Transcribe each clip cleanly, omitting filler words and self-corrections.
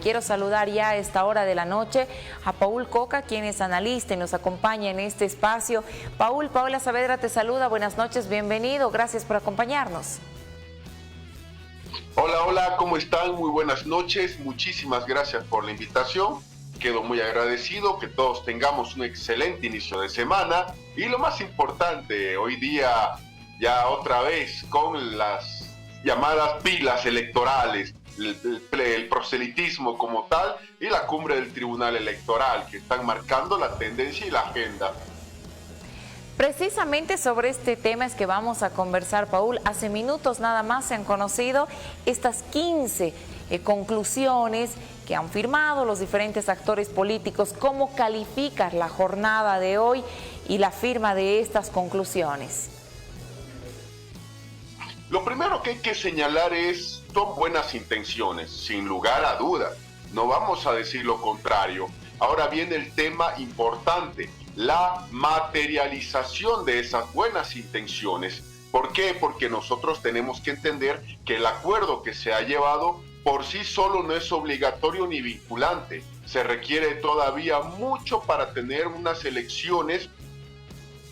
Quiero saludar ya a esta hora de la noche a Paul Coca, quien es analista y nos acompaña en este espacio. Paula Saavedra te saluda, buenas noches, bienvenido, gracias por acompañarnos. Hola, ¿cómo están? Muy buenas noches, muchísimas gracias por la invitación. Quedo muy agradecido que todos tengamos un excelente inicio de semana y lo más importante, hoy día ya otra vez con las llamadas pilas electorales, el proselitismo como tal y la cumbre del Tribunal Electoral que están marcando la tendencia y la agenda. Precisamente sobre este tema es que vamos a conversar, Paul. Hace minutos nada más se han conocido estas 15 conclusiones que han firmado los diferentes actores políticos. ¿Cómo calificas la jornada de hoy y la firma de estas conclusiones? Lo primero que hay que señalar son buenas intenciones, sin lugar a dudas. No vamos a decir lo contrario. Ahora viene el tema importante, la materialización de esas buenas intenciones. ¿Por qué? Porque nosotros tenemos que entender que el acuerdo que se ha llevado por sí solo no es obligatorio ni vinculante. Se requiere todavía mucho para tener unas elecciones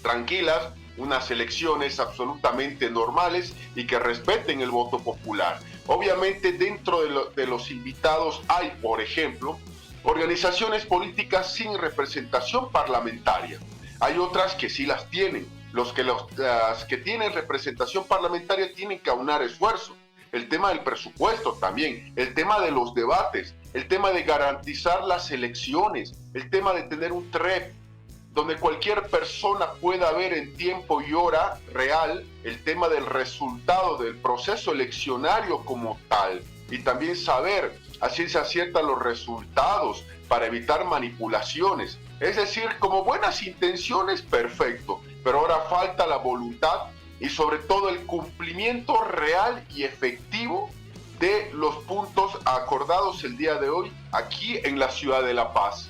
tranquilas, unas elecciones absolutamente normales y que respeten el voto popular. Obviamente dentro de los invitados hay, por ejemplo, organizaciones políticas sin representación parlamentaria. Hay otras que sí las tienen. Las que tienen representación parlamentaria tienen que aunar esfuerzos. El tema del presupuesto también, el tema de los debates, el tema de garantizar las elecciones, el tema de tener un TREP, donde cualquier persona pueda ver en tiempo y hora real el tema del resultado del proceso eleccionario como tal, y también saber a ciencia cierta los resultados para evitar manipulaciones. Es decir, como buenas intenciones, perfecto, pero ahora falta la voluntad y sobre todo el cumplimiento real y efectivo de los puntos acordados el día de hoy aquí en la ciudad de La Paz.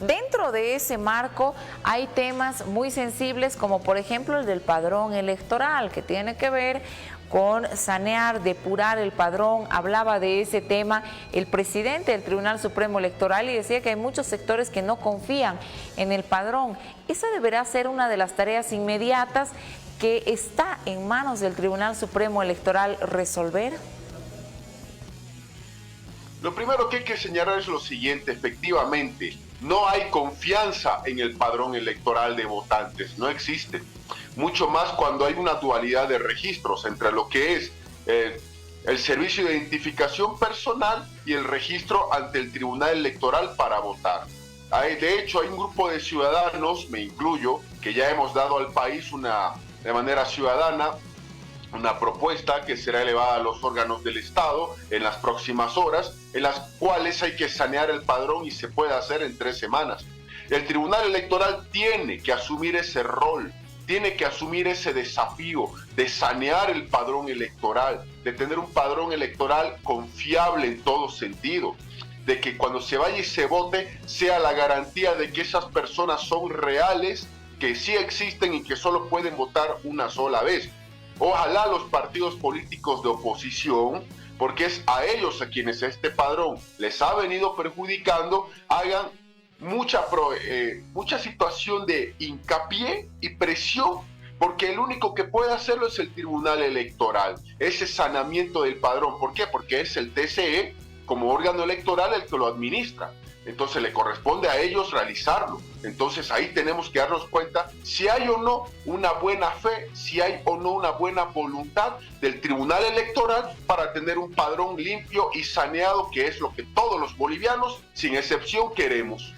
Dentro de ese marco hay temas muy sensibles como por ejemplo el del padrón electoral, que tiene que ver con sanear, depurar el padrón. Hablaba de ese tema el presidente del Tribunal Supremo Electoral y decía que hay muchos sectores que no confían en el padrón. Esa deberá ser una de las tareas inmediatas que está en manos del Tribunal Supremo Electoral resolver. Lo primero que hay que señalar es lo siguiente, efectivamente, no hay confianza en el padrón electoral de votantes, no existe. Mucho más cuando hay una dualidad de registros entre lo que es el servicio de identificación personal y el registro ante el Tribunal Electoral para votar. De hecho, hay un grupo de ciudadanos, me incluyo, que ya hemos dado al país de manera ciudadana una propuesta que será elevada a los órganos del Estado en las próximas horas, en las cuales hay que sanear el padrón y se puede hacer en 3 semanas. El Tribunal Electoral tiene que asumir ese rol, tiene que asumir ese desafío de sanear el padrón electoral, de tener un padrón electoral confiable en todo sentido, de que cuando se vaya y se vote sea la garantía de que esas personas son reales, que sí existen y que solo pueden votar una sola vez. Ojalá los partidos políticos de oposición, porque es a ellos a quienes este padrón les ha venido perjudicando, hagan mucha situación de hincapié y presión, porque el único que puede hacerlo es el Tribunal Electoral, ese saneamiento del padrón. ¿Por qué? Porque es el TCE como órgano electoral el que lo administra. Entonces le corresponde a ellos realizarlo. Entonces ahí tenemos que darnos cuenta si hay o no una buena fe, si hay o no una buena voluntad del Tribunal Electoral para tener un padrón limpio y saneado, que es lo que todos los bolivianos, sin excepción, queremos.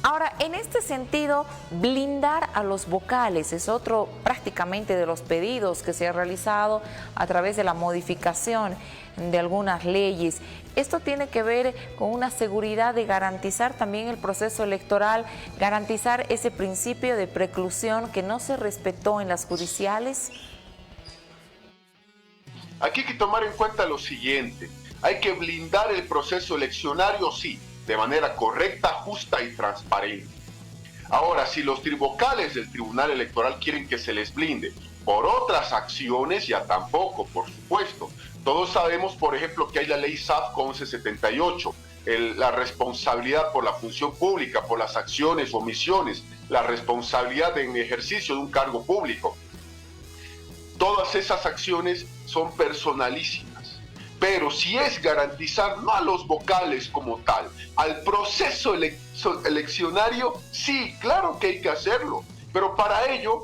Ahora, en este sentido, blindar a los vocales es otro prácticamente de los pedidos que se ha realizado a través de la modificación de algunas leyes. Esto tiene que ver con una seguridad de garantizar también el proceso electoral, garantizar ese principio de preclusión que no se respetó en las judiciales. Aquí hay que tomar en cuenta lo siguiente, hay que blindar el proceso eleccionario, sí, de manera correcta, justa y transparente. Ahora, si los vocales del Tribunal Electoral quieren que se les blinde por otras acciones, ya tampoco, por supuesto. Todos sabemos, por ejemplo, que hay la ley SAFCO 1178, la responsabilidad por la función pública, por las acciones o omisiones, la responsabilidad en ejercicio de un cargo público. Todas esas acciones son personalísimas. Pero si es garantizar no a los vocales como tal, al proceso eleccionario, sí, claro que hay que hacerlo. Pero para ello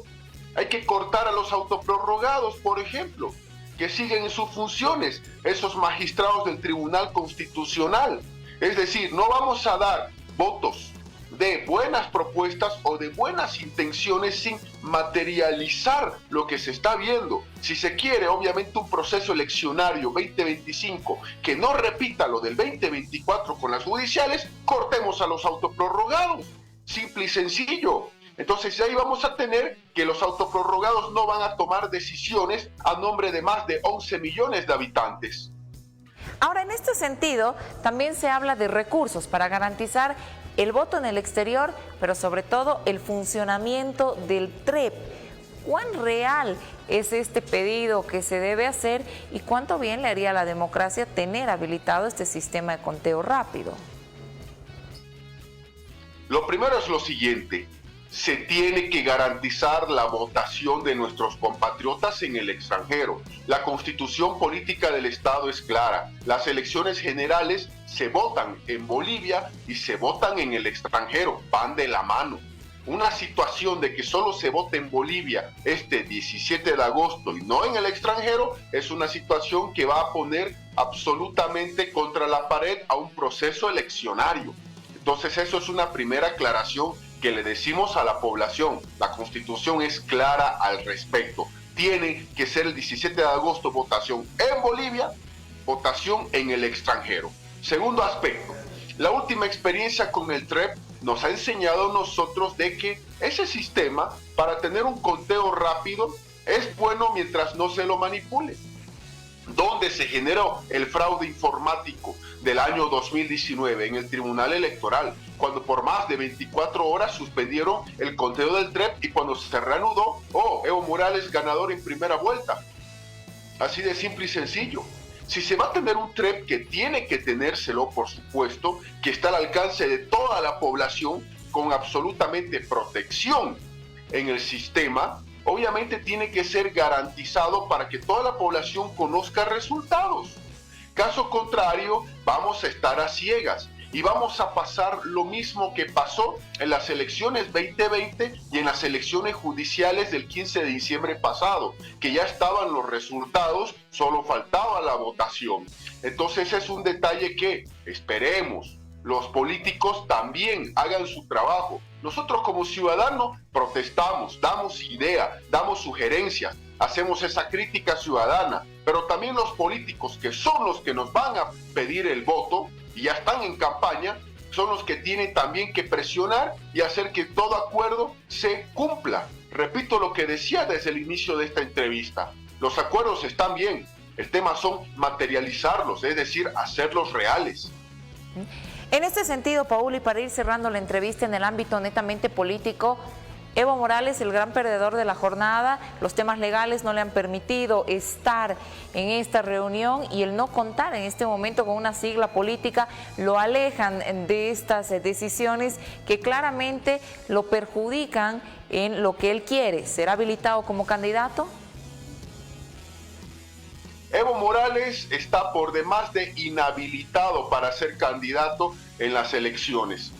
hay que cortar a los autoprorrogados, por ejemplo, que siguen en sus funciones, esos magistrados del Tribunal Constitucional. Es decir, no vamos a dar votos de buenas propuestas o de buenas intenciones sin materializar lo que se está viendo. Si se quiere, obviamente, un proceso eleccionario 2025 que no repita lo del 2024 con las judiciales, cortemos a los autoprorrogados. Simple y sencillo. Entonces ahí vamos a tener que los autoprorrogados no van a tomar decisiones a nombre de más de 11 millones de habitantes. Ahora, en este sentido, también se habla de recursos para garantizar el voto en el exterior, pero sobre todo el funcionamiento del TREP. ¿Cuán real es este pedido que se debe hacer y cuánto bien le haría a la democracia tener habilitado este sistema de conteo rápido? Lo primero es lo siguiente: se tiene que garantizar la votación de nuestros compatriotas en el extranjero. La constitución política del Estado es clara. Las elecciones generales se votan en Bolivia y se votan en el extranjero, van de la mano. Una situación de que solo se vote en Bolivia este 17 de agosto y no en el extranjero es una situación que va a poner absolutamente contra la pared a un proceso eleccionario. Entonces eso es una primera aclaración que le decimos a la población. La Constitución es clara al respecto. Tiene que ser el 17 de agosto votación en Bolivia, votación en el extranjero. Segundo aspecto, la última experiencia con el TREP nos ha enseñado a nosotros de que ese sistema, para tener un conteo rápido, es bueno mientras no se lo manipule. ¿Dónde se generó el fraude informático del año 2019? En el Tribunal Electoral, cuando por más de 24 horas suspendieron el conteo del TREP y cuando se reanudó, Evo Morales ganador en primera vuelta. Así de simple y sencillo. Si se va a tener un TREP, que tiene que tenérselo, por supuesto, que está al alcance de toda la población, con absolutamente protección en el sistema, obviamente tiene que ser garantizado para que toda la población conozca resultados. Caso contrario, vamos a estar a ciegas y vamos a pasar lo mismo que pasó en las elecciones 2020 y en las elecciones judiciales del 15 de diciembre pasado, que ya estaban los resultados, solo faltaba la votación. Entonces es un detalle que esperemos los políticos también hagan su trabajo. Nosotros como ciudadanos protestamos, damos idea, damos sugerencias, hacemos esa crítica ciudadana, pero también los políticos, que son los que nos van a pedir el voto y ya están en campaña, son los que tienen también que presionar y hacer que todo acuerdo se cumpla. Repito lo que decía desde el inicio de esta entrevista: los acuerdos están bien, el tema son materializarlos, es decir, hacerlos reales. En este sentido, Paul, y para ir cerrando la entrevista en el ámbito netamente político, Evo Morales, el gran perdedor de la jornada, los temas legales no le han permitido estar en esta reunión y el no contar en este momento con una sigla política lo alejan de estas decisiones que claramente lo perjudican en lo que él quiere. ¿Será habilitado como candidato? Evo Morales está por demás de inhabilitado para ser candidato en las elecciones.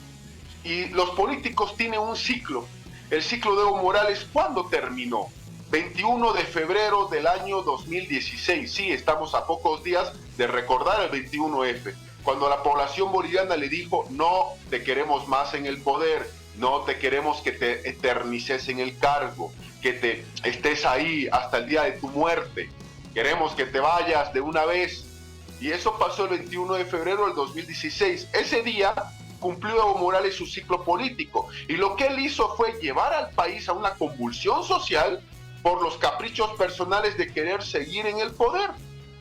Y los políticos tienen un ciclo. El ciclo de Evo Morales, ¿cuándo terminó? 21 de febrero del año 2016. Sí, estamos a pocos días de recordar el 21F, cuando la población boliviana le dijo: no te queremos más en el poder, no te queremos que te eternices en el cargo, que te estés ahí hasta el día de tu muerte. Queremos que te vayas de una vez. Y eso pasó el 21 de febrero del 2016. Ese día cumplió Evo Morales su ciclo político. Y lo que él hizo fue llevar al país a una convulsión social por los caprichos personales de querer seguir en el poder.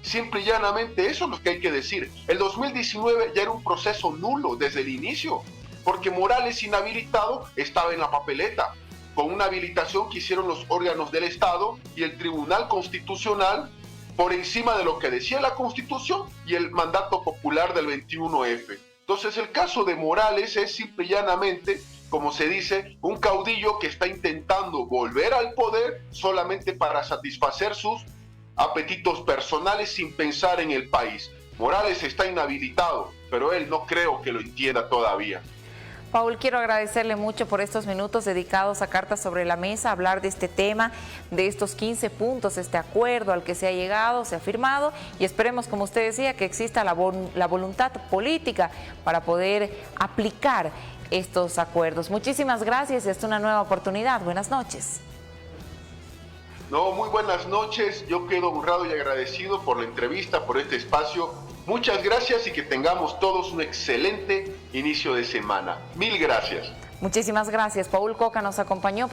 Simple y llanamente eso es lo que hay que decir. El 2019 ya era un proceso nulo desde el inicio, porque Morales, inhabilitado, estaba en la papeleta, con una habilitación que hicieron los órganos del Estado y el Tribunal Constitucional por encima de lo que decía la Constitución y el mandato popular del 21F. Entonces el caso de Morales es simple y llanamente, como se dice, un caudillo que está intentando volver al poder solamente para satisfacer sus apetitos personales sin pensar en el país. Morales está inhabilitado, pero él no creo que lo entienda todavía. Paul, quiero agradecerle mucho por estos minutos dedicados a Cartas sobre la Mesa, hablar de este tema, de estos 15 puntos, este acuerdo al que se ha llegado, se ha firmado, y esperemos, como usted decía, que exista la voluntad política para poder aplicar estos acuerdos. Muchísimas gracias y hasta una nueva oportunidad. Buenas noches. No, muy buenas noches. Yo quedo honrado y agradecido por la entrevista, por este espacio. Muchas gracias y que tengamos todos un excelente inicio de semana. Mil gracias. Muchísimas gracias. Paul Coca nos acompañó.